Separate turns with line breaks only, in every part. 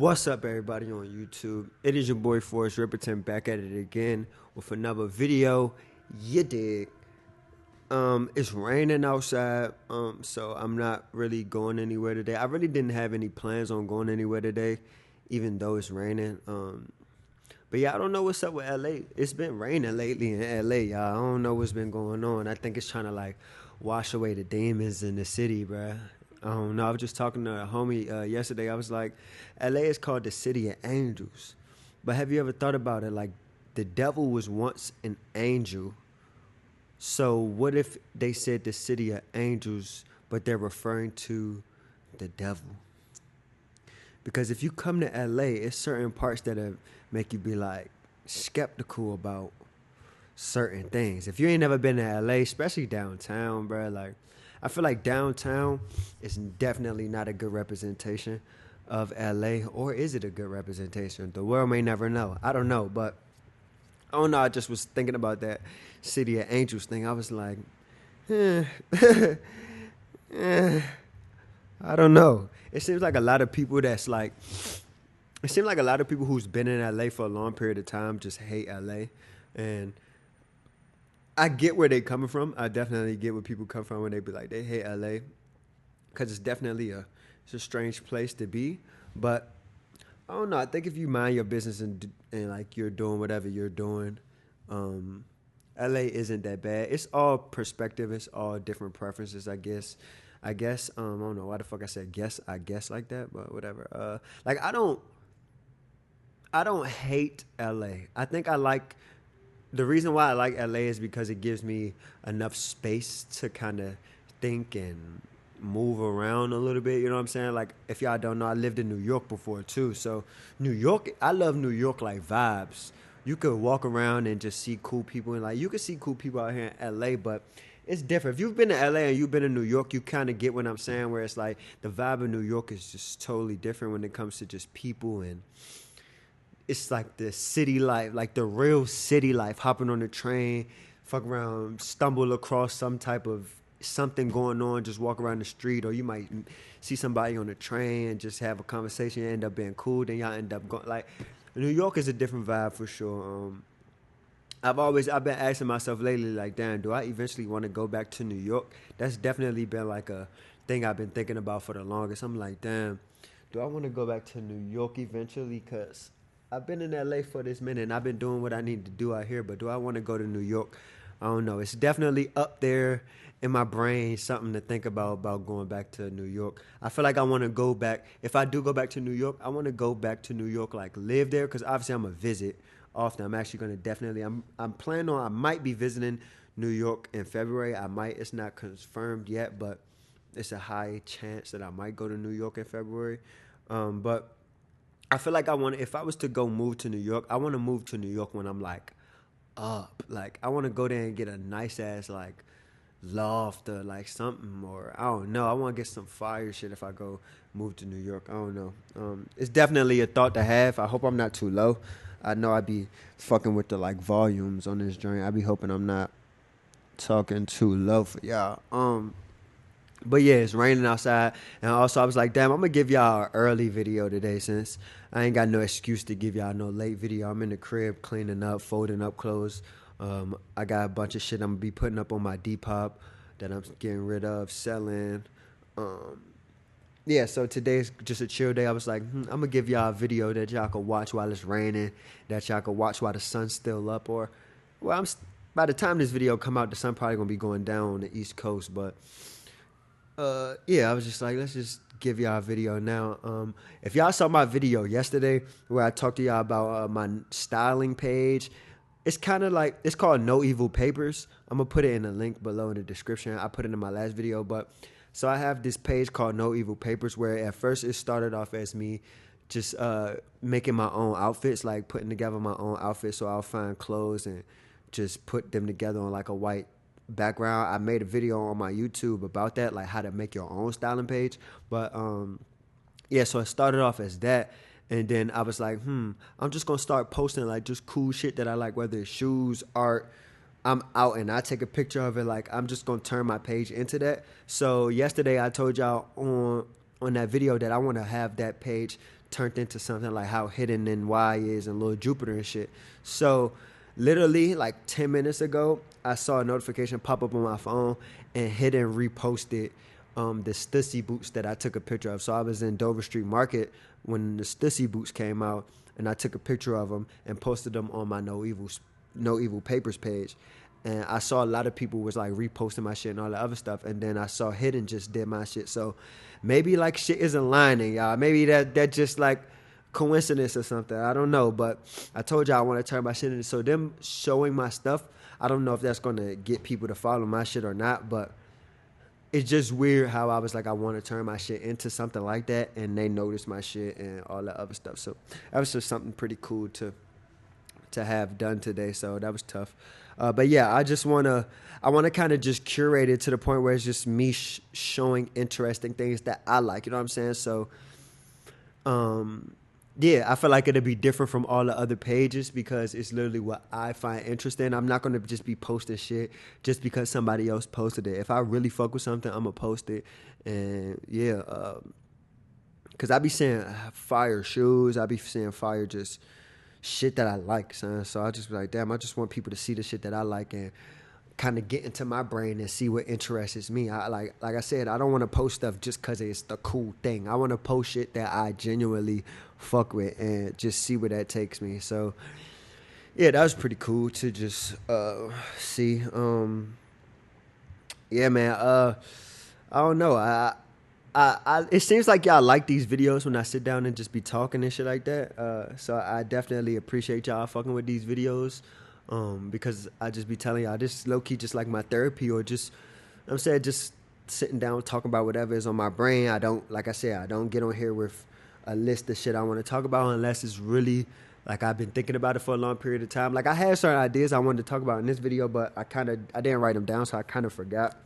What's up, everybody on YouTube? It is your boy Forrest Ripperton back at it again with another video. You dig? It's raining outside, so I'm not really going anywhere today. I really didn't have any plans on going anywhere today, even though it's raining. But yeah, I don't know what's up with LA. It's been raining lately in LA, y'all. I don't know what's been going on. I think it's trying to like wash away the demons in the city, bruh. I don't know. I was just talking to a homie yesterday. I was like, LA is called the city of angels. But have you ever thought about it? Like, the devil was once an angel. So what if they said the city of angels, but they're referring to the devil? Because if you come to LA, it's certain parts that make you be like skeptical about certain things. If you ain't never been to LA, especially downtown, bro, like I feel like downtown is definitely not a good representation of LA, or is it a good representation? The world may never know. I don't know, but I don't know. I just was thinking about that City of Angels thing. I was like, eh, eh, I don't know. It seems like a lot of people that's like, it seems like a lot of people who's been in LA for a long period of time just hate LA, and I get where they coming from. I definitely get where people come from when they be like they hate LA, because it's definitely it's a strange place to be. But I don't know. I think if you mind your business and like you're doing whatever you're doing, LA isn't that bad. It's all perspective. It's all different preferences. I guess. I don't know why the fuck I said guess. I guess like that, but whatever. Like I don't hate LA. I think I like the reason why I like LA is because it gives me enough space to kind of think and move around a little bit. You know what I'm saying? Like, if y'all don't know, I lived in New York before too. So New York, I love New York like vibes. You could walk around and just see cool people, and like you could see cool people out here in LA, but it's different. If you've been to LA and you've been to New York, you kind of get what I'm saying. Where it's like the vibe of New York is just totally different when it comes to just people, and it's like the city life, like the real city life, hopping on the train, fuck around, stumble across some type of something going on, just walk around the street, or you might see somebody on the train and just have a conversation, end up being cool, then y'all end up going, like, New York is a different vibe for sure. I've been asking myself lately, like, damn, do I eventually want to go back to New York? That's definitely been like a thing I've been thinking about for the longest. I'm like, damn, do I want to go back to New York eventually? Because I've been in LA for this minute and I've been doing what I need to do out here, but do I want to go to New York? I don't know. It's definitely up there in my brain, something to think about going back to New York. I feel like I want to go back. If I do go back to New York, I want to go back to New York, like live there, because obviously I'm a visit often. I'm actually going to definitely. I'm planning on. I might be visiting New York in February. I might. It's not confirmed yet, but it's a high chance that I might go to New York in February. But I feel like I want. If I was to go move to New York, I want to move to New York when I'm like up. Like I want to go there and get a nice ass like loft or like something, or I don't know. I want to get some fire shit if I go move to New York. I don't know. It's definitely a thought to have. I hope I'm not too low. I know I be fucking with the like volumes on this joint. I be hoping I'm not talking too low for y'all. But yeah, it's raining outside, and also I was like, damn, I'm gonna give y'all an early video today since I ain't got no excuse to give y'all no late video. I'm in the crib cleaning up, folding up clothes. I got a bunch of shit I'm gonna be putting up on my Depop that I'm getting rid of, selling. Um, yeah, so today's just a chill day. I was like, I'm gonna give y'all a video that y'all can watch while it's raining, that y'all can watch while the sun's still up, or well, by the time this video come out, the sun probably gonna be going down on the East Coast, but yeah, I was just like, let's just give y'all a video now. If y'all saw my video yesterday where I talked to y'all about my styling page, it's kind of like, it's called No Evil Papers. I'm gonna put it in the link below in the description. I put it in my last video, but so I have this page called No Evil Papers where at first it started off as me just making my own outfits, like putting together my own outfits. So I'll find clothes and just put them together on like a white background. I made a video on my YouTube about that, like how to make your own styling page. But yeah, so it started off as that. And then I was like, I'm just gonna start posting like just cool shit that I like, whether it's shoes, art. I'm out and I take a picture of it. Like I'm just gonna turn my page into that. So yesterday I told y'all on that video that I want to have that page turned into something like how Hidden and Y is and Lil Jupiter and shit. So literally like 10 minutes ago, I saw a notification pop up on my phone and Hidden reposted the Stussy boots that I took a picture of. So I was in Dover Street Market when the Stussy boots came out, and I took a picture of them and posted them on my No Evil Papers page. And I saw a lot of people was like reposting my shit and all the other stuff. And then I saw Hidden just did my shit. So maybe like shit is aligning, y'all. Maybe that just like coincidence or something. I don't know. But I told y'all I want to turn my shit into. So them showing my stuff, I don't know if that's going to get people to follow my shit or not. But it's just weird how I was like, I want to turn my shit into something like that. And they noticed my shit and all that other stuff. So that was just something pretty cool to have done today. So that was tough. But yeah, I want to kind of just curate it to the point where it's just me showing interesting things that I like. You know what I'm saying? So, yeah, I feel like it'll be different from all the other pages because it's literally what I find interesting. I'm not going to just be posting shit just because somebody else posted it. If I really fuck with something, I'm going to post it. And yeah, because I be seeing fire shoes. I be seeing fire just shit that I like, son. So I just be like, damn, I just want people to see the shit that I like and kind of get into my brain and see what interests me. I like I said, I don't want to post stuff just because it's the cool thing. I want to post shit that I genuinely fuck with and just see where that takes me. So yeah, that was pretty cool to just see. Yeah, man. I don't know. It seems like y'all like these videos when I sit down and just be talking and shit like that. So I definitely appreciate y'all fucking with these videos. Because I just be telling y'all this low key just like my therapy or just, I'm saying, just sitting down talking about whatever is on my brain. I don't, like I said, I don't get on here with a list of shit I want to talk about unless it's really like I've been thinking about it for a long period of time. Like I had certain ideas I wanted to talk about in this video, but I didn't write them down, so I kind of forgot.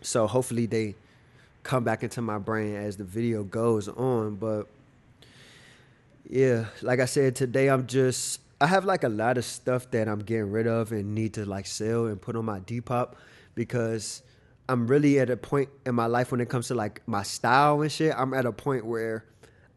So hopefully they come back into my brain as the video goes on. But yeah, like I said, today I have like a lot of stuff that I'm getting rid of and need to like sell and put on my Depop because I'm really at a point in my life when it comes to like my style and shit. I'm at a point where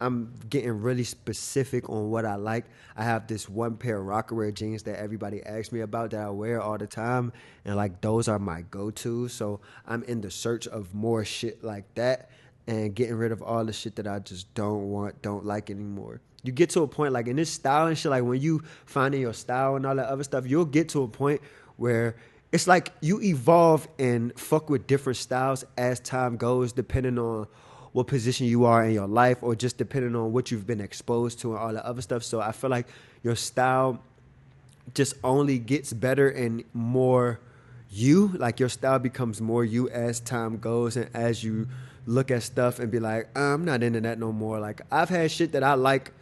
I'm getting really specific on what I like. I have this one pair of Rockaware jeans that everybody asks me about that I wear all the time. And like those are my go-tos. So I'm in the search of more shit like that and getting rid of all the shit that I just don't like anymore. You get to a point like in this style and shit, like when you finding your style and all that other stuff, you'll get to a point where it's like you evolve and fuck with different styles as time goes, depending on what position you are in your life or just depending on what you've been exposed to and all that other stuff. So I feel like your style just only gets better and more you. Like your style becomes more you as time goes and as you look at stuff and be like, I'm not into that no more. Like I've had shit that I like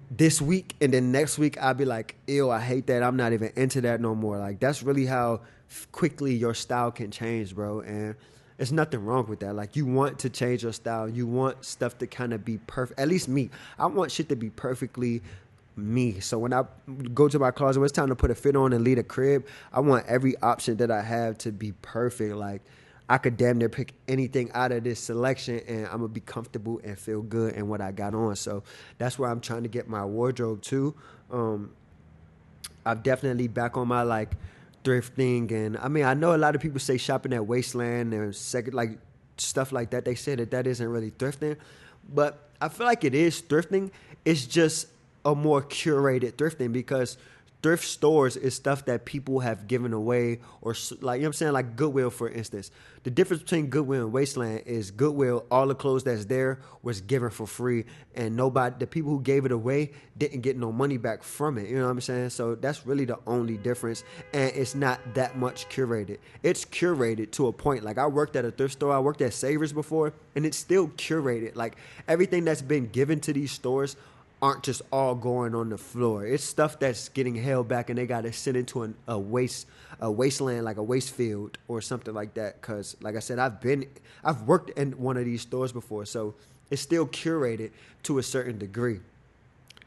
this week and then next week I'll be like, ew, I hate that. I'm not even into that no more. Like that's really how quickly your style can change, bro. And there's nothing wrong with that. Like you want to change your style. You want stuff to kind of be perfect. At least me. I want shit to be perfectly me. So when I go to my closet, when it's time to put a fit on and leave the crib, I want every option that I have to be perfect. Like I could damn near pick anything out of this selection and I'm going to be comfortable and feel good in what I got on. So that's where I'm trying to get my wardrobe too. I'm definitely back on my like thrifting. And I mean, I know a lot of people say shopping at Wasteland and second, like stuff like that. They say that isn't really thrifting, but I feel like it is thrifting. It's just a more curated thrifting because thrift stores is stuff that people have given away or like, you know what I'm saying? Like Goodwill, for instance. The difference between Goodwill and Wasteland is Goodwill, all the clothes that's there was given for free and the people who gave it away didn't get no money back from it. You know what I'm saying? So that's really the only difference. And it's not that much curated. It's curated to a point. Like I worked at a thrift store. I worked at Savers before and it's still curated. Like everything that's been given to these stores aren't just all going on the floor. It's stuff that's getting held back and they got to send it to a wasteland, like a waste field or something like that. Cause like I said, I've worked in one of these stores before. So it's still curated to a certain degree.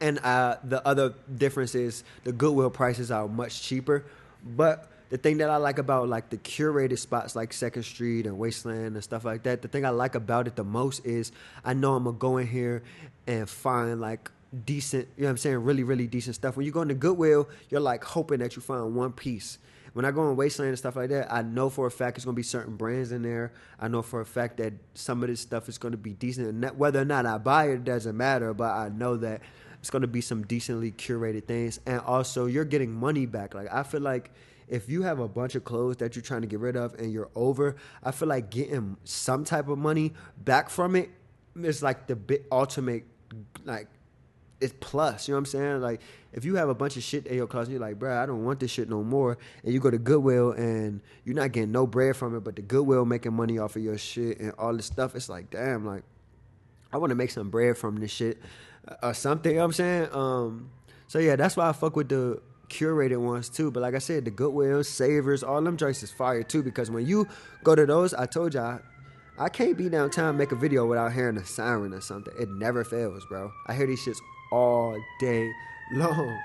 And the other difference is the Goodwill prices are much cheaper, but the thing that I like about like the curated spots like Second Street and Wasteland and stuff like that, the thing I like about it the most is I know I'm gonna go in here and find like decent, you know what I'm saying, really, really decent stuff. When you go into Goodwill, you're like hoping that you find one piece. When I go in Wasteland and stuff like that, I know for a fact it's gonna be certain brands in there. I know for a fact that some of this stuff is gonna be decent. And whether or not I buy it doesn't matter, but I know that it's gonna be some decently curated things. And also, you're getting money back. Like I feel like if you have a bunch of clothes that you're trying to get rid of and you're over, I feel like getting some type of money back from it is like the big ultimate, like, it's plus, you know what I'm saying? Like, if you have a bunch of shit in your closet and you're like, bro, I don't want this shit no more, and you go to Goodwill and you're not getting no bread from it, but the Goodwill making money off of your shit and all this stuff, it's like, damn, like, I want to make some bread from this shit or something, you know what I'm saying? So, yeah, that's why I fuck with the curated ones, too. But like I said, the Goodwill, Savers, all them joints is fire, too, because when you go to those, I told y'all, I can't be downtown and make a video without hearing a siren or something. It never fails, bro. I hear these shits all day long.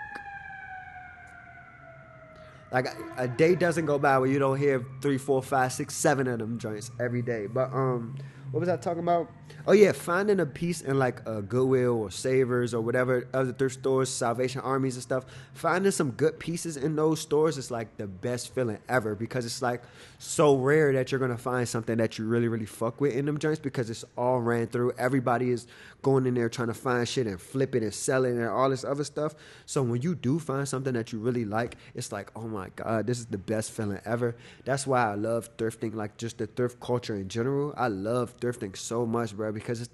Like a day doesn't go by where you don't hear 3, 4, 5, 6, 7 of them joints every day. But what was I talking about? Oh yeah, finding a piece in like a Goodwill or Savers or whatever other thrift stores, Salvation Armies and stuff. Finding some good pieces in those stores is like the best feeling ever, because it's like so rare that you're gonna find something that you really, really fuck with in them joints, because it's all ran through. Everybody is going in there trying to find shit and flip it and sell it and all this other stuff. So when you do find something that you really like, it's like, oh my God, this is the best feeling ever. That's why I love thrifting, like just the thrift culture in general. I love thrifting so much, bro, because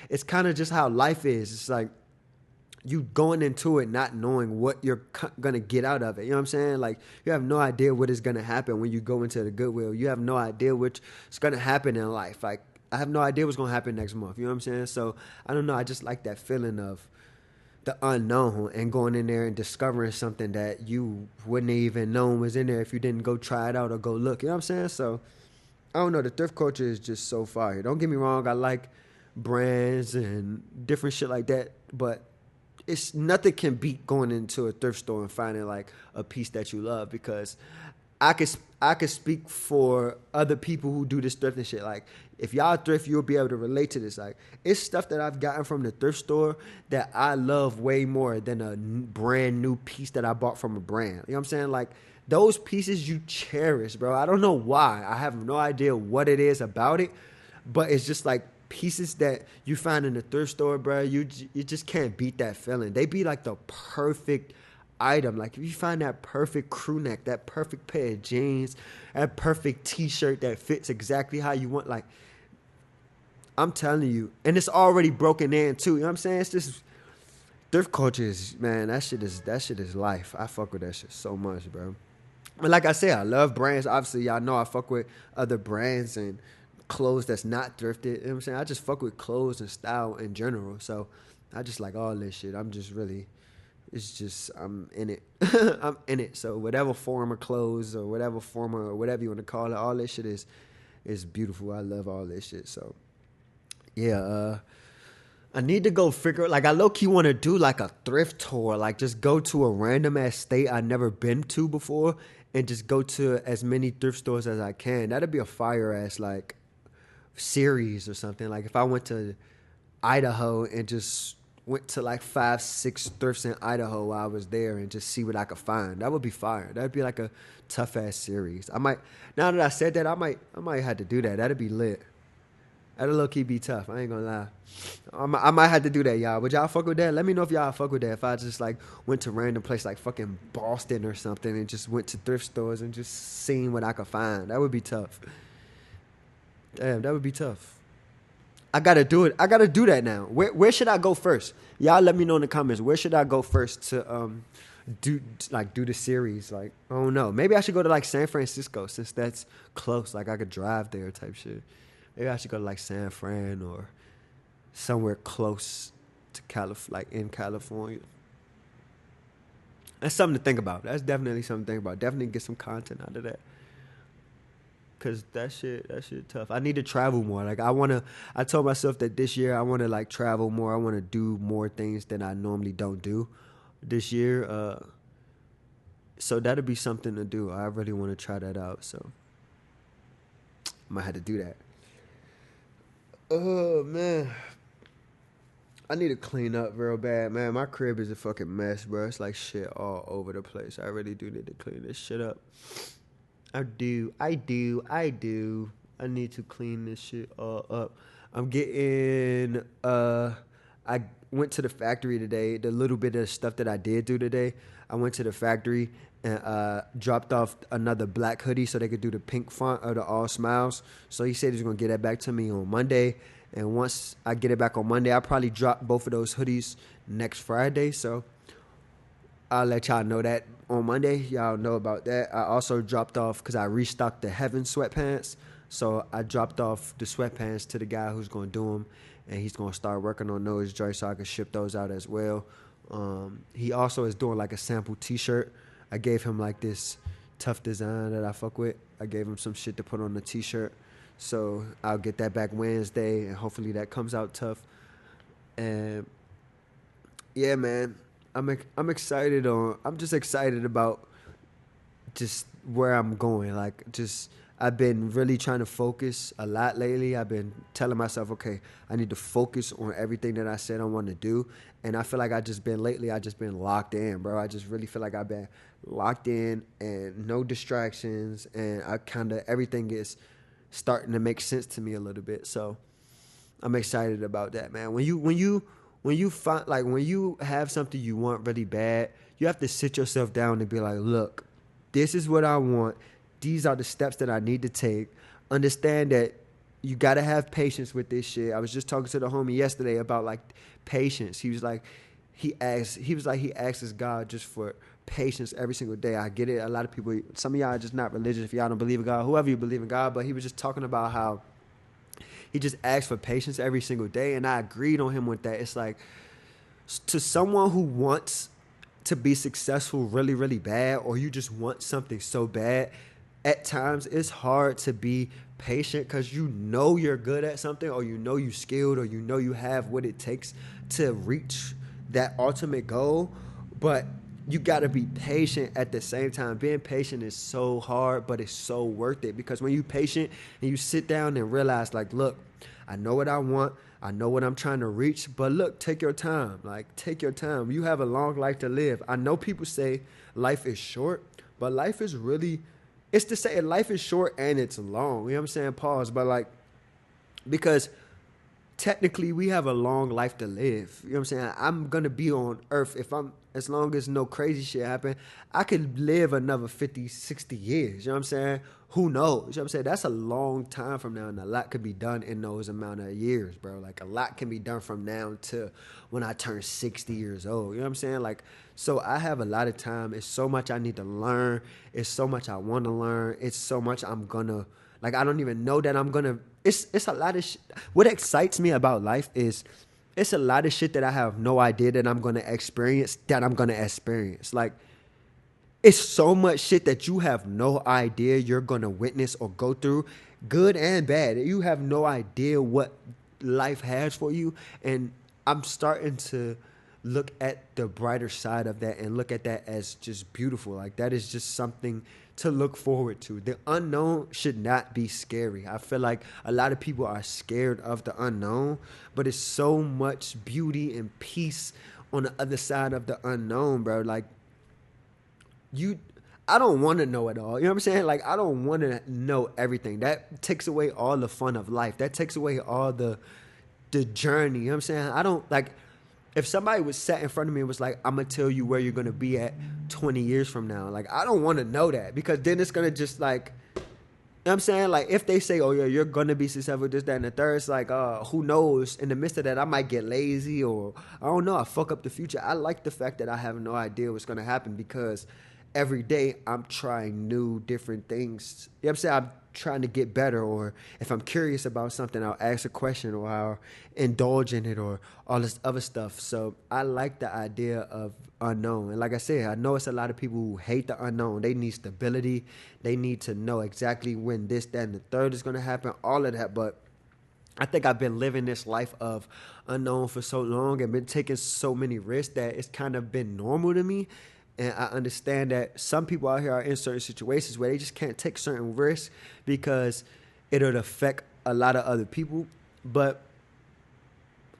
it's kind of just how life is. It's like you going into it not knowing what you're gonna get out of it. You know what I'm saying? Like, you have no idea what is gonna happen when you go into the Goodwill. You have no idea what's gonna happen in life. Like, I have no idea what's gonna happen next month. You know what I'm saying? So I don't know. I just like that feeling of the unknown and going in there and discovering something that you wouldn't even known was in there if you didn't go try it out or go look. You know what I'm saying? So I don't know. The thrift culture is just so fire. Don't get me wrong. I like brands and different shit like that, but it's nothing can beat going into a thrift store and finding like a piece that you love, because I could speak for other people who do this thrifting shit. Like, if y'all thrift, you'll be able to relate to this. Like, it's stuff that I've gotten from the thrift store that I love way more than a brand new piece that I bought from a brand. You know what I'm saying? Like, those pieces you cherish, bro. I don't know why. I have no idea what it is about it, but it's just like pieces that you find in the thrift store, bro. You just can't beat that feeling. They be like the perfect item. Like, if you find that perfect crew neck, that perfect pair of jeans, that perfect t-shirt that fits exactly how you want, like, I'm telling you, and it's already broken in too. You know what I'm saying? It's just thrift culture is, man, that shit is life. I fuck with that shit so much, bro. But like I said, I love brands. Obviously, y'all know I fuck with other brands and clothes that's not thrifted. You know what I'm saying? I just fuck with clothes and style in general. So I just like all this shit. I'm just really, it's just, I'm in it. I'm in it. So whatever form of clothes or whatever form or whatever you want to call it, all this shit is beautiful. I love all this shit. So yeah, I need to go figure, like, I low-key want to do like a thrift tour, like just go to a random ass state I've never been to before and just go to as many thrift stores as I can. That'd be a fire ass like series or something. Like, if I went to Idaho and just went to like 5, 6 thrifts in Idaho while I was there and just see what I could find, that would be fire. That'd be like a tough ass series. I might, now that I said that, I might have to do that. That'd be lit. That'll low-key be tough. I ain't gonna lie. I might have to do that, y'all. Would y'all fuck with that? Let me know if y'all fuck with that. If I just, like, went to random place like fucking Boston or something and just went to thrift stores and just seen what I could find. That would be tough. Damn, that would be tough. I gotta do it. I gotta do that now. Where should I go first? Y'all let me know in the comments. Where should I go first to do the series? Like, I don't know. Maybe I should go to like San Francisco, since that's close. Like, I could drive there type shit. Maybe I should go to like San Fran or somewhere close to like in California. That's something to think about. That's definitely something to think about. Definitely get some content out of that. Cause that shit tough. I need to travel more. Like, I told myself that this year I want to like travel more. I want to do more things than I normally don't do this year. So that'll be something to do. I really want to try that out. So I might have to do that. Oh man, I need to clean up real bad, man. My crib is a fucking mess, bro. It's like shit all over the place. I really do need to clean this shit up. I do. I need to clean this shit all up. I'm getting I went to the factory today. The little bit of stuff that I did do today, I went to the factory and dropped off another black hoodie so they could do the pink font of the all smiles. So he said he's gonna get that back to me on Monday. And once I get it back on Monday, I'll probably drop both of those hoodies next Friday. So I'll let y'all know that on Monday. Y'all know about that. I also dropped off because I restocked the Heaven sweatpants. So I dropped off the sweatpants to the guy who's going to do them, and he's going to start working on those joints so I can ship those out as well. He also is doing like a sample T-shirt. I gave him like this tough design that I fuck with. I gave him some shit to put on the T-shirt. So I'll get that back Wednesday, and hopefully that comes out tough. And yeah, man, I'm excited on. I'm just excited about just where I'm going. Like, just I've been really trying to focus a lot lately. I've been telling myself, okay, I need to focus on everything that I said I want to do. And I feel like I just been locked in, bro. I just really feel like I've been locked in and no distractions, and I kind of everything is starting to make sense to me a little bit. So I'm excited about that, man. When you have something you want really bad, you have to sit yourself down and be like, look, this is what I want. These are the steps that I need to take. Understand that you got to have patience with this shit. I was just talking to the homie yesterday about like patience. He asks God just for patience every single day. I get it. A lot of people, some of y'all are just not religious if y'all don't believe in God, whoever you believe in God, but he was just talking about how he just asked for patience every single day. And I agreed on him with that. It's like, to someone who wants to be successful really, really bad, or you just want something so bad, at times it's hard to be patient because you know you're good at something, or you know you're skilled, or you know you have what it takes to reach that ultimate goal. But you got to be patient at the same time. Being patient is so hard, but it's so worth it, because when you're patient and you sit down and realize, like, look, I know what I want. I know what I'm trying to reach, but look, take your time. Like, take your time. You have a long life to live. I know people say life is short, but life is really, it's to say life is short and it's long. You know what I'm saying? Pause. But like, because technically we have a long life to live. You know what I'm saying? I'm going to be on earth as long as no crazy shit happen, I could live another 50, 60 years. You know what I'm saying? Who knows? You know what I'm saying? That's a long time from now, and a lot could be done in those amount of years, bro. Like, a lot can be done from now to when I turn 60 years old. You know what I'm saying? Like, so I have a lot of time. It's so much I need to learn. It's so much I want to learn. It's so much I'm going to, like, I don't even know that I'm going to, it's a lot of what excites me about life is it's a lot of shit that I have no idea that I'm going to experience Like, it's so much shit that you have no idea you're going to witness or go through, good and bad. You have no idea what life has for you. And I'm starting to look at the brighter side of that and look at that as just beautiful. Like, that is just something to look forward to. The unknown should not be scary. I feel like a lot of people are scared of the unknown, but it's so much beauty and peace on the other side of the unknown, bro. Like, I don't want to know it all. You know what I'm saying? Like, I don't want to know everything. That takes away all the fun of life. That takes away all the journey. You know what I'm saying? I don't, like, if somebody was sat in front of me and was like, I'm going to tell you where you're going to be at 20 years from now, like, I don't want to know that, because then it's going to just, like, you know what I'm saying? Like, if they say, oh, yeah, you're going to be successful, this, that, and the third, it's like, who knows? In the midst of that, I might get lazy, or I don't know, I fuck up the future. I like the fact that I have no idea what's going to happen, because every day I'm trying new, different things. You know what I'm saying? I'm trying to get better, or if I'm curious about something, I'll ask a question, or I'll indulge in it, or all this other stuff. So I like the idea of unknown. And like I said, I know it's a lot of people who hate the unknown. They need stability. They need to know exactly when this, that, and the third is going to happen, all of that. But I think I've been living this life of unknown for so long and been taking so many risks that it's kind of been normal to me. And I understand that some people out here are in certain situations where they just can't take certain risks because it'll affect a lot of other people. But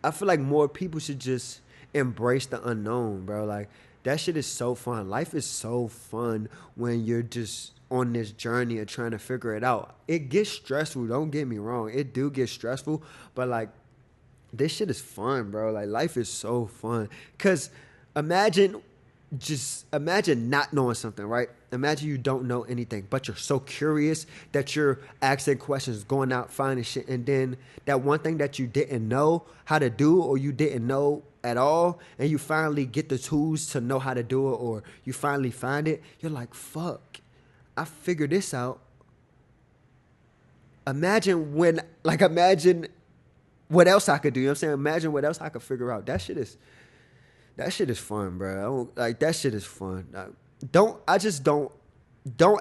I feel like more people should just embrace the unknown, bro. Like that shit is so fun. Life is so fun when you're just on this journey of trying to figure it out. It gets stressful, don't get me wrong. It do get stressful, but like this shit is fun, bro. Like life is so fun. Cause imagine imagine not knowing something, right? Imagine you don't know anything, but you're so curious that you're asking questions, going out, finding shit, and then that one thing that you didn't know how to do or you didn't know at all, and you finally get the tools to know how to do it, or you finally find it, you're like, fuck, I figured this out. Imagine what else I could do. You know what I'm saying? Imagine what else I could figure out. That shit is fun, bro. Like that shit is fun. Don't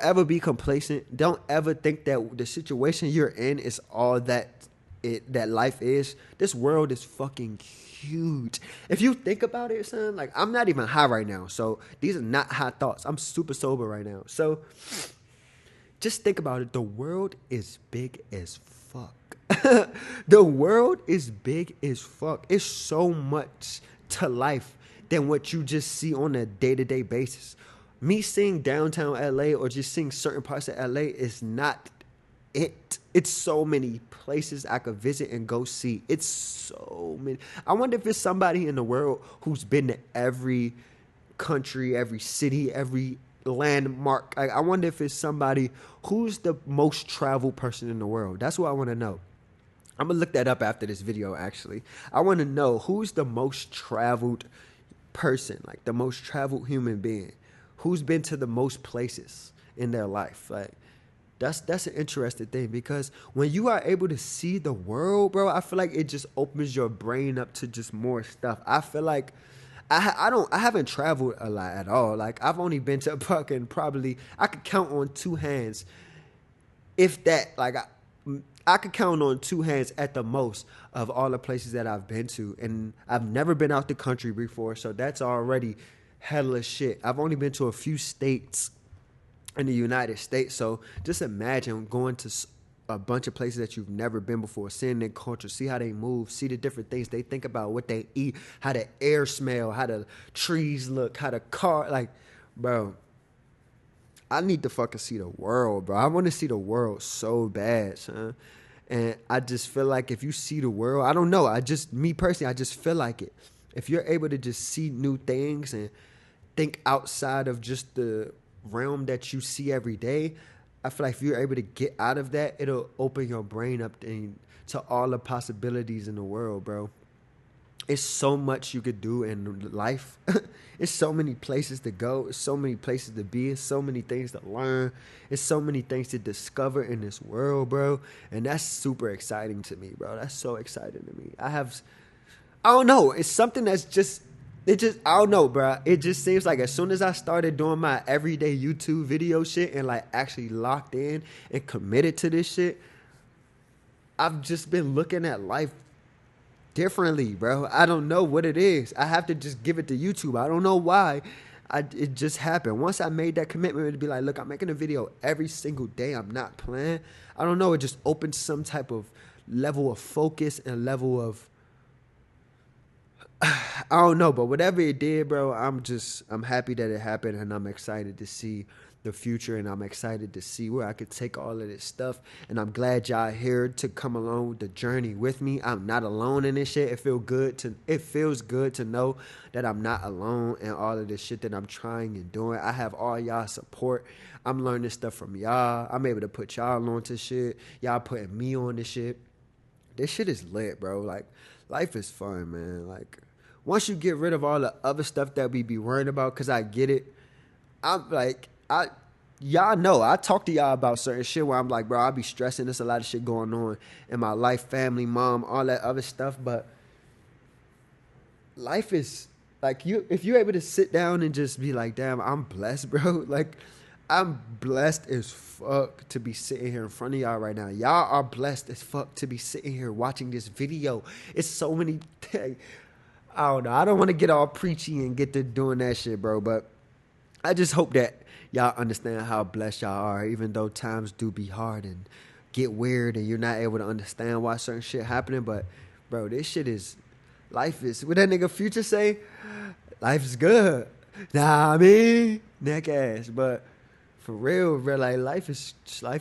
ever be complacent. Don't ever think that the situation you're in is all that life is. This world is fucking huge. If you think about it, son, like I'm not even high right now. So these are not high thoughts. I'm super sober right now. So just think about it. The world is big as fuck. The world is big as fuck. It's so much to life than what you just see on a day-to-day basis. Me seeing downtown LA or just seeing certain parts of LA is not it. It's so many places I could visit and go see. It's so many. I wonder if there's somebody in the world who's been to every country, every city, every landmark. I wonder if it's somebody who's the most traveled person in the world. That's what I want to know. I'm going to look that up after this video, actually. I want to know who's the most traveled person, like the most traveled human being, who's been to the most places in their life. Like that's an interesting thing, because when you are able to see the world, bro, I feel like it just opens your brain up to just more stuff. I feel like I haven't traveled a lot at all. Like I've only been to fucking probably, I could count on two hands, if that. Like I could count on two hands at the most of all the places that I've been to. And I've never been out the country before, so that's already hella shit. I've only been to a few states in the United States, so just imagine going to a bunch of places that you've never been before, seeing their culture, see how they move, see the different things they think about, what they eat, how the air smell, how the trees look, how the car, like, bro, I need to fucking see the world, bro. I want to see the world so bad, son. And I just feel like if you see the world, I don't know, me personally, I just feel like it. If you're able to just see new things and think outside of just the realm that you see every day, I feel like if you're able to get out of that, it'll open your brain up to all the possibilities in the world, bro. It's so much you could do in life. It's so many places to go. It's so many places to be. It's so many things to learn. It's so many things to discover in this world, bro. And that's super exciting to me, bro. That's so exciting to me. I don't know. It's something I don't know, bro. It just seems like as soon as I started doing my everyday YouTube video shit and like actually locked in and committed to this shit, I've just been looking at life differently, bro. I don't know what it is. I have to just give it to YouTube. I don't know why. It just happened. Once I made that commitment to be like, look, I'm making a video every single day. I'm not playing. I don't know. It just opened some type of level of focus and level of, I don't know, but whatever it did, bro, I'm happy that it happened, and I'm excited to see the future, and I'm excited to see where I could take all of this stuff, and I'm glad y'all here to come along the journey with me. I'm not alone in this shit. It feels good to know that I'm not alone in all of this shit that I'm trying and doing. I have all y'all support. I'm learning stuff from y'all. I'm able to put y'all on to shit. Y'all putting me on this shit. This shit is lit, bro. Like, life is fun, man. Like, once you get rid of all the other stuff that we be worrying about, because I get it, I'm like, y'all know, I talk to y'all about certain shit where I'm like, bro, I be stressing. There's a lot of shit going on in my life, family, mom, all that other stuff. But life is like, if you're able to sit down and just be like, damn, I'm blessed, bro. Like, I'm blessed as fuck to be sitting here in front of y'all right now. Y'all are blessed as fuck to be sitting here watching this video. It's so many things. I don't know. I don't want to get all preachy and get to doing that shit, bro. But I just hope that y'all understand how blessed y'all are, even though times do be hard and get weird and you're not able to understand why certain shit happening. But bro, this shit is life is what that nigga Future say. Life is good. Nah, I mean neck ass, but for real, bro, like life is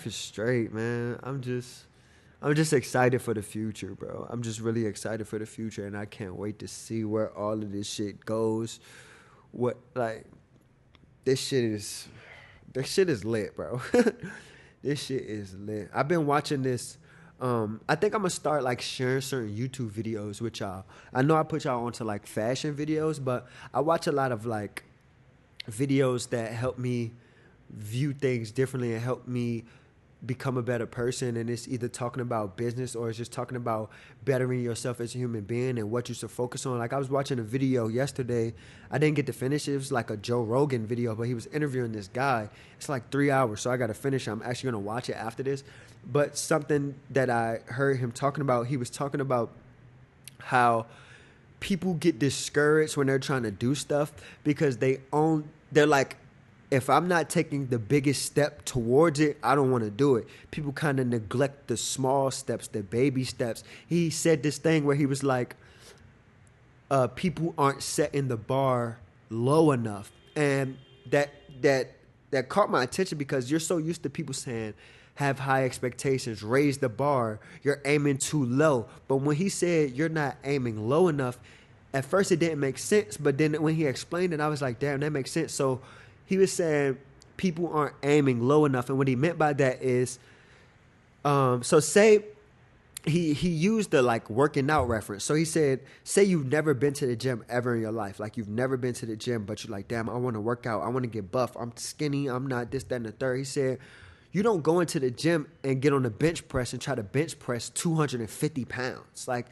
straight, man. I'm just excited for the future, bro. I'm just really excited for the future, and I can't wait to see where all of this shit goes. What like this shit is this shit is lit, bro. This shit is lit. I've been watching this. I think I'm gonna start like sharing certain YouTube videos with y'all. I know I put y'all onto like fashion videos, but I watch a lot of like videos that help me view things differently and help me become a better person. And it's either talking about business or it's just talking about bettering yourself as a human being and what you should focus on. Like I was watching a video yesterday. I didn't get to finish it. It was like a Joe Rogan video, but he was interviewing this guy. It's like 3 hours, so I got to finish it. I'm actually going to watch it after this. But something that I heard him talking about, he was talking about how people get discouraged when they're trying to do stuff because they're like, if I'm not taking the biggest step towards it, I don't want to do it. People kind of neglect the small steps, the baby steps. He said this thing where he was like, people aren't setting the bar low enough. And that caught my attention because you're so used to people saying, have high expectations, raise the bar, you're aiming too low. But when he said you're not aiming low enough, at first it didn't make sense. But then when he explained it, I was like, damn, that makes sense. So he was saying people aren't aiming low enough. And what he meant by that is, so say he used the like working out reference. So he said, say you've never been to the gym ever in your life. Like you've never been to the gym, but you're like, damn, I want to work out. I want to get buff. I'm skinny. I'm not this, that, and the third. He said, you don't go into the gym and get on the bench press and try to bench press 250 pounds. Like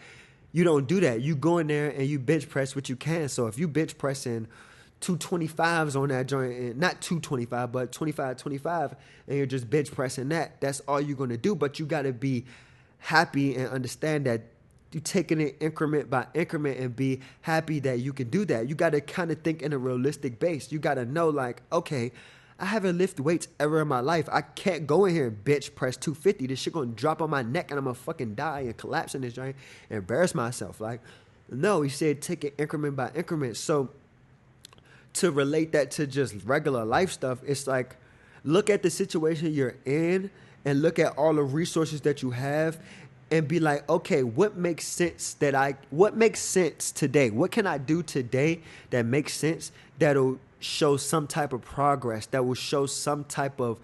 you don't do that. You go in there and you bench press what you can. So if you bench pressing 225s on that joint, and not 225, but 25, and you're just bench pressing that, that's all you're going to do. But you got to be happy and understand that you're taking it increment by increment and be happy that you can do that. You got to kind of think in a realistic base. You got to know like, okay, I haven't lifted weights ever in my life. I can't go in here and bench press 250. This shit going to drop on my neck and I'm going to fucking die and collapse in this joint and embarrass myself. Like, no, he said take it increment by increment. So to relate that to just regular life stuff, it's like, look at the situation you're in and look at all the resources that you have and be like, okay, what makes sense today? What can I do today that makes sense, that'll show some type of progress, that will show some type of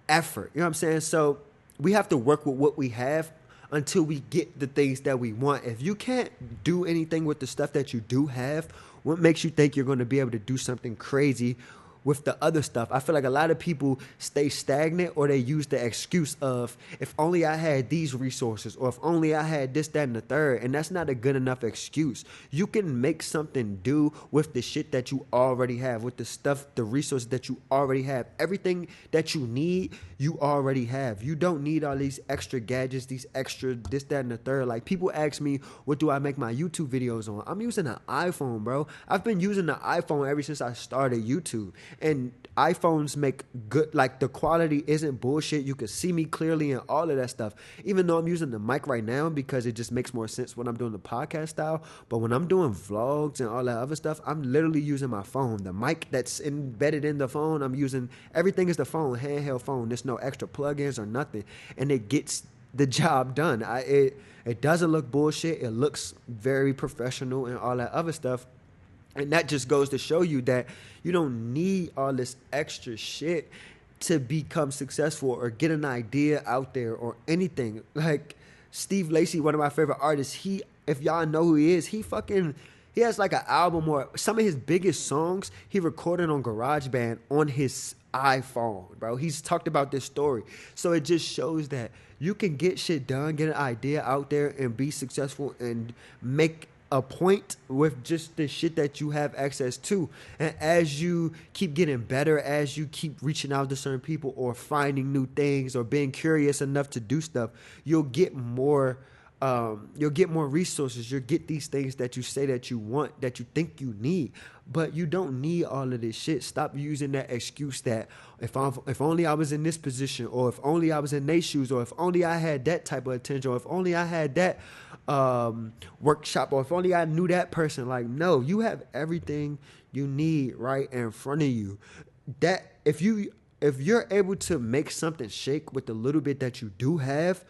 effort? You know what I'm saying? So we have to work with what we have until we get the things that we want. If you can't do anything with the stuff that you do have, what makes you think you're going to be able to do something crazy with the other stuff? I feel like a lot of people stay stagnant, or they use the excuse of, if only I had these resources, or if only I had this, that, and the third. And that's not a good enough excuse. You can make something do with the shit that you already have, with the stuff, the resources that you already have. Everything that you need, you already have. You don't need all these extra gadgets, these extra this, that, and the third. Like, people ask me, what do I make my YouTube videos on? I'm using an iPhone, bro. I've been using the iPhone ever since I started YouTube. And iPhones make good, like the quality isn't bullshit. You can see me clearly and all of that stuff. Even though I'm using the mic right now because it just makes more sense when I'm doing the podcast style. But when I'm doing vlogs and all that other stuff, I'm literally using my phone. The mic that's embedded in the phone, I'm using, everything is the phone, handheld phone. There's no extra plugins or nothing. And it gets the job done. It doesn't look bullshit. It looks very professional and all that other stuff. And that just goes to show you that you don't need all this extra shit to become successful or get an idea out there or anything. Like Steve Lacy, one of my favorite artists, if y'all know who he is, he has like an album, or some of his biggest songs he recorded on GarageBand on his iPhone, bro. He's talked about this story. So it just shows that you can get shit done, get an idea out there and be successful and make a point with just the shit that you have access to. And as you keep getting better, as you keep reaching out to certain people or finding new things or being curious enough to do stuff, you'll get more You'll get more resources. You'll get these things that you say that you want, that you think you need, but you don't need all of this shit. Stop using that excuse that if only I was in this position, or if only I was in their shoes, or if only I had that type of attention, or if only I had that workshop, or if only I knew that person. Like, no, you have everything you need right in front of you. That if you're able to make something shake with the little bit that you do have,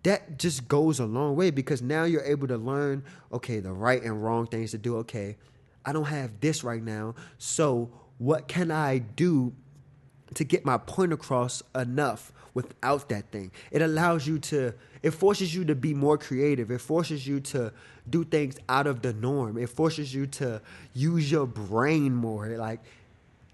that just goes a long way, because now you're able to learn, okay, the right and wrong things to do. Okay, I don't have this right now, so what can I do to get my point across enough without that thing? It forces you to be more creative. It forces you to do things out of the norm. It forces you to use your brain more. Like,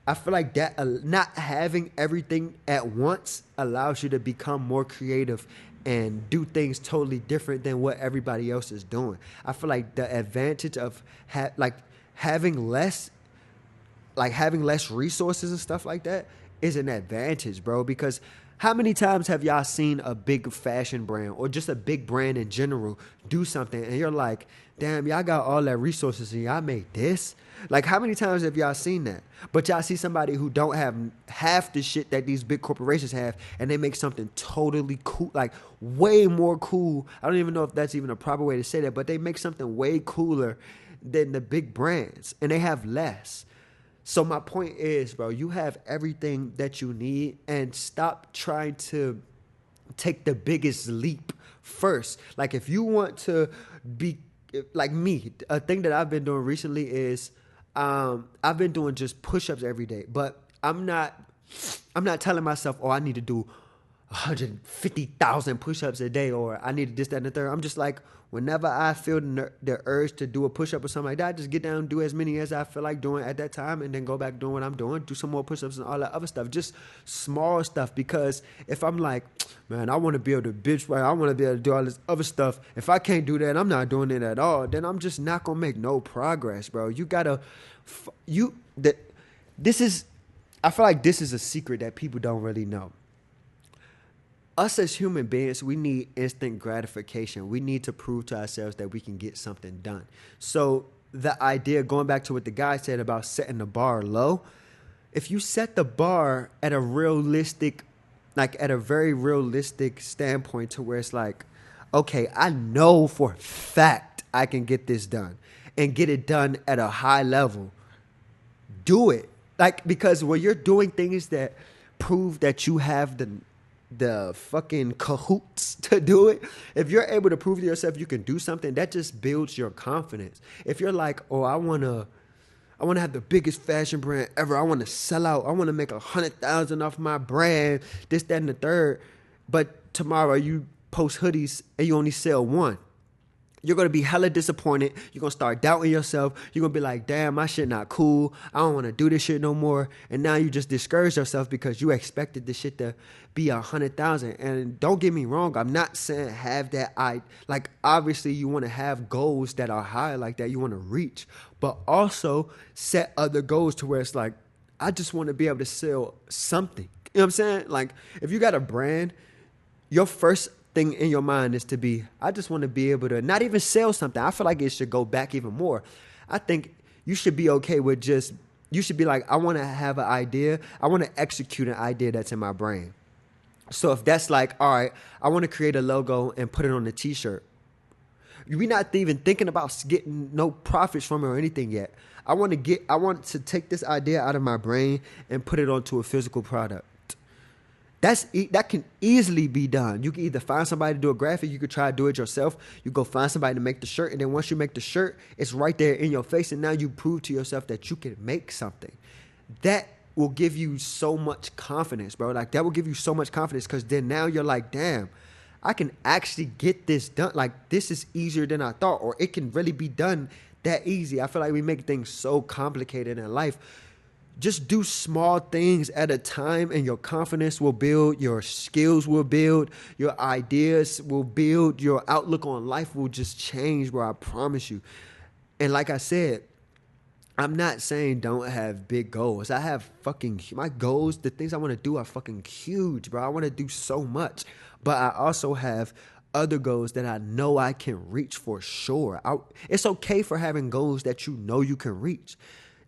I feel like that not having everything at once allows you to become more creative and do things totally different than what everybody else is doing. I feel like the advantage of having less resources and stuff like that is an advantage, bro. Because how many times have y'all seen a big fashion brand, or just a big brand in general, do something and you're like, damn, y'all got all that resources and y'all made this? Like, how many times have y'all seen that? But y'all see somebody who don't have half the shit that these big corporations have, and they make something totally cool, like way more cool. I don't even know if that's even a proper way to say that, but they make something way cooler than the big brands, and they have less. So my point is, bro, you have everything that you need, and stop trying to take the biggest leap first. Like, if you want to be like me, a thing that I've been doing recently is I've been doing just push-ups every day, but I'm not telling myself, oh, I need to do 150,000 push-ups a day, or I need this, that, and the third. I'm just like, whenever I feel the urge to do a push-up or something like that, I just get down and do as many as I feel like doing at that time, and then go back doing what I'm doing, do some more push-ups and all that other stuff, just small stuff. Because if I'm like, man, I want to be able to bitch right, I want to be able to do all this other stuff, if I can't do that, I'm not doing it at all, then I'm just not going to make no progress, bro. You got to, I feel like this is a secret that people don't really know. Us as human beings, we need instant gratification. We need to prove to ourselves that we can get something done. So the idea, going back to what the guy said about setting the bar low, if you set the bar at a very realistic standpoint, to where it's like, okay, I know for a fact I can get this done and get it done at a high level, do it. Like, because when you're doing things that prove that you have the fucking cahoots to do it, if you're able to prove to yourself you can do something, that just builds your confidence. If you're like, oh, I want to have the biggest fashion brand ever, I want to sell out, I want to make 100,000 off my brand, this, that, and the third, but tomorrow you post hoodies and you only sell one, you're going to be hella disappointed. You're going to start doubting yourself. You're going to be like, damn, my shit not cool. I don't want to do this shit no more. And now you just discourage yourself because you expected this shit to be 100,000. And don't get me wrong, I'm not saying have that. Obviously you want to have goals that are high like that, you want to reach, but also set other goals to where it's like, I just want to be able to sell something. You know what I'm saying? Like, if you got a brand, your first thing in your mind is to be, I just want to be able to not even sell something. I feel like it should go back even more. I think you should be okay with you should be like, I want to have an idea. I want to execute an idea that's in my brain. So if that's like, all right, I want to create a logo and put it on a t-shirt. We're not even thinking about getting no profits from it or anything yet. I want to take this idea out of my brain and put it onto a physical product. That can easily be done. You can either find somebody to do a graphic, you could try to do it yourself. You go find somebody to make the shirt, and then once you make the shirt, it's right there in your face, and now you prove to yourself that you can make something. That will give you so much confidence, bro. Like, that will give you so much confidence, because then now you're like, damn, I can actually get this done. Like, this is easier than I thought, or it can really be done that easy. I feel like we make things so complicated in life. Just do small things at a time, and your confidence will build, your skills will build, your ideas will build, your outlook on life will just change, bro. I promise you. And like I said, I'm not saying don't have big goals. I have my goals, the things I want to do are fucking huge, bro. I want to do so much. But I also have other goals that I know I can reach for sure. It's okay for having goals that you know you can reach.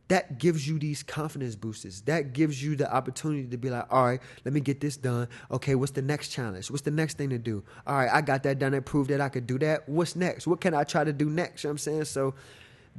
That gives you these confidence boosters. That gives you the opportunity to be like, all right, let me get this done. Okay, what's the next challenge? What's the next thing to do? All right, I got that done. That proved that I could do that. What's next? What can I try to do next? You know what I'm saying? So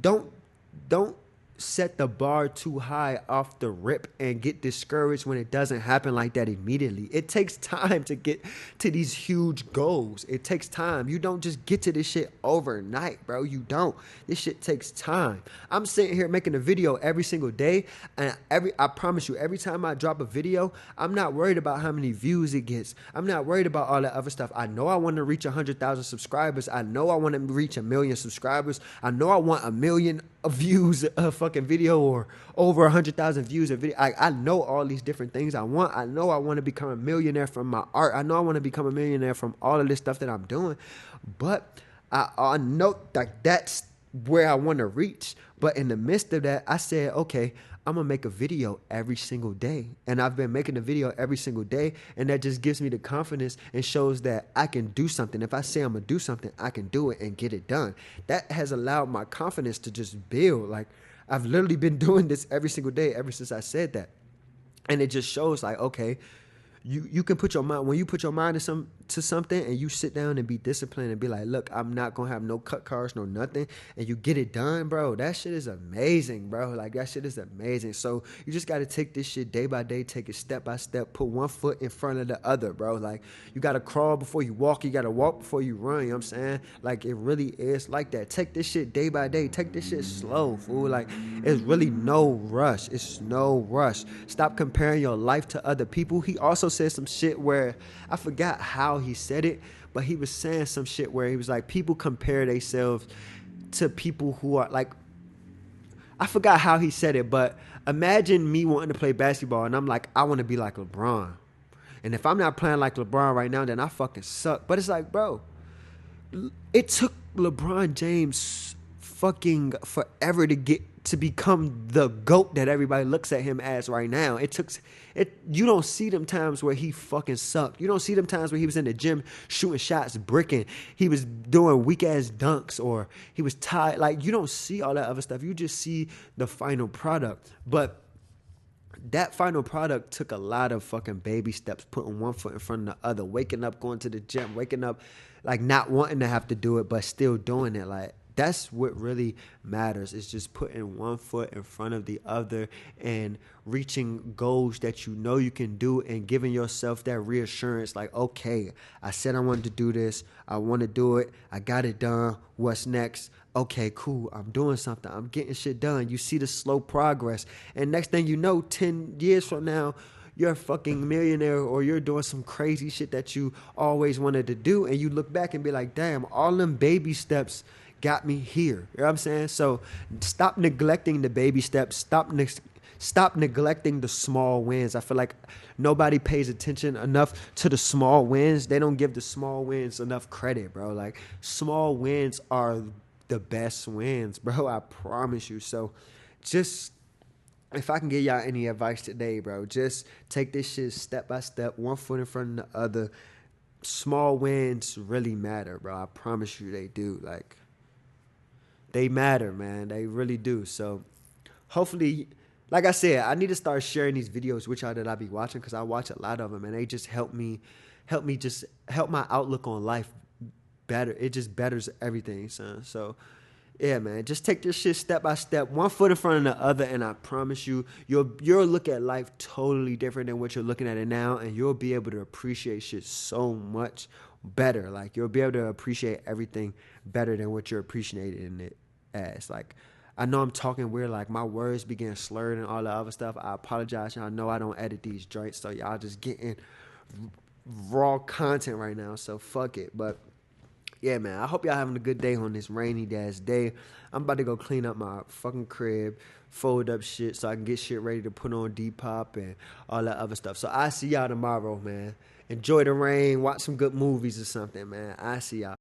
don't set the bar too high off the rip and get discouraged when it doesn't happen like that immediately. It takes time to get to these huge goals. It takes time. You don't just get to this shit overnight, bro. You don't. This shit takes time. I'm sitting here making a video every single day, and I promise you, every time I drop a video, I'm not worried about how many views it gets. I'm not worried about all that other stuff. I know I want to reach 100,000 subscribers. I know I want to reach 1 million subscribers. I know I want 1 million views a fucking video, or over 100,000 views a video. I know all these different things I want. I know I want to become a millionaire from my art. I know I want to become a millionaire from all of this stuff that I'm doing. But I know that that's where I want to reach. But in the midst of that, I said, okay, I'm going to make a video every single day. And I've been making a video every single day. And that just gives me the confidence and shows that I can do something. If I say I'm going to do something, I can do it and get it done. That has allowed my confidence to just build. Like, I've literally been doing this every single day ever since I said that. And it just shows like, okay, you can put your mind, when you put your mind to something and you sit down and be disciplined and be like, look, I'm not going to have no cut cards, no nothing. And you get it done, bro. That shit is amazing, bro. Like, that shit is amazing. So you just got to take this shit day by day, take it step by step, put one foot in front of the other, bro. Like, you got to crawl before you walk. You got to walk before you run. You know what I'm saying? Like, it really is like that. Take this shit day by day. Take this shit slow, fool. Like, it's really no rush. It's no rush. Stop comparing your life to other people. He also said some shit where I forgot how he said it, but he was saying some shit where he was like, people compare themselves to people who are like, I forgot how he said it, but imagine me wanting to play basketball and I'm like, I want to be like LeBron. And if I'm not playing like LeBron right now, then I fucking suck. But it's like, bro, it took LeBron James fucking forever to become the GOAT that everybody looks at him as right now. You don't see them times where he fucking sucked. You don't see them times where he was in the gym shooting shots, bricking. He was doing weak ass dunks, or he was tired. Like, you don't see all that other stuff. You just see the final product. But that final product took a lot of fucking baby steps, putting one foot in front of the other, waking up, going to the gym, waking up, like, not wanting to have to do it, but still doing it. Like, that's what really matters. It's just putting one foot in front of the other and reaching goals that you know you can do, and giving yourself that reassurance like, okay, I said I wanted to do this. I want to do it. I got it done. What's next? Okay, cool. I'm doing something. I'm getting shit done. You see the slow progress. And next thing you know, 10 years from now, you're a fucking millionaire, or you're doing some crazy shit that you always wanted to do. And you look back and be like, damn, all them baby steps got me here. You know what I'm saying? So stop neglecting the baby steps. Stop neglecting the small wins. I feel like nobody pays attention enough to the small wins. They don't give the small wins enough credit, bro. Like, small wins are the best wins, bro. I promise you. So just, if I can give y'all any advice today, bro, just take this shit step by step, one foot in front of the other. Small wins really matter, bro. I promise you they do. Like, they matter, man. They really do. So hopefully, like I said, I need to start sharing these videos with y'all that I be watching, because I watch a lot of them, and they just help my outlook on life better. It just betters everything, son. So yeah, man, just take this shit step by step, one foot in front of the other, and I promise you, you'll look at life totally different than what you're looking at it now, and you'll be able to appreciate shit so much better. Like, you'll be able to appreciate everything better than what you're appreciating it as. Like, I know I'm talking weird, like my words begin slurred and all the other stuff. I apologize. Y'all know I don't edit these joints, so y'all just getting raw content right now, so fuck it. But yeah, man, I hope y'all having a good day on this rainy ass day. I'm about to go clean up my fucking crib, fold up shit so I can get shit ready to put on Depop and all that other stuff. So I see y'all tomorrow, man. Enjoy the rain, watch some good movies or something, man. I see y'all.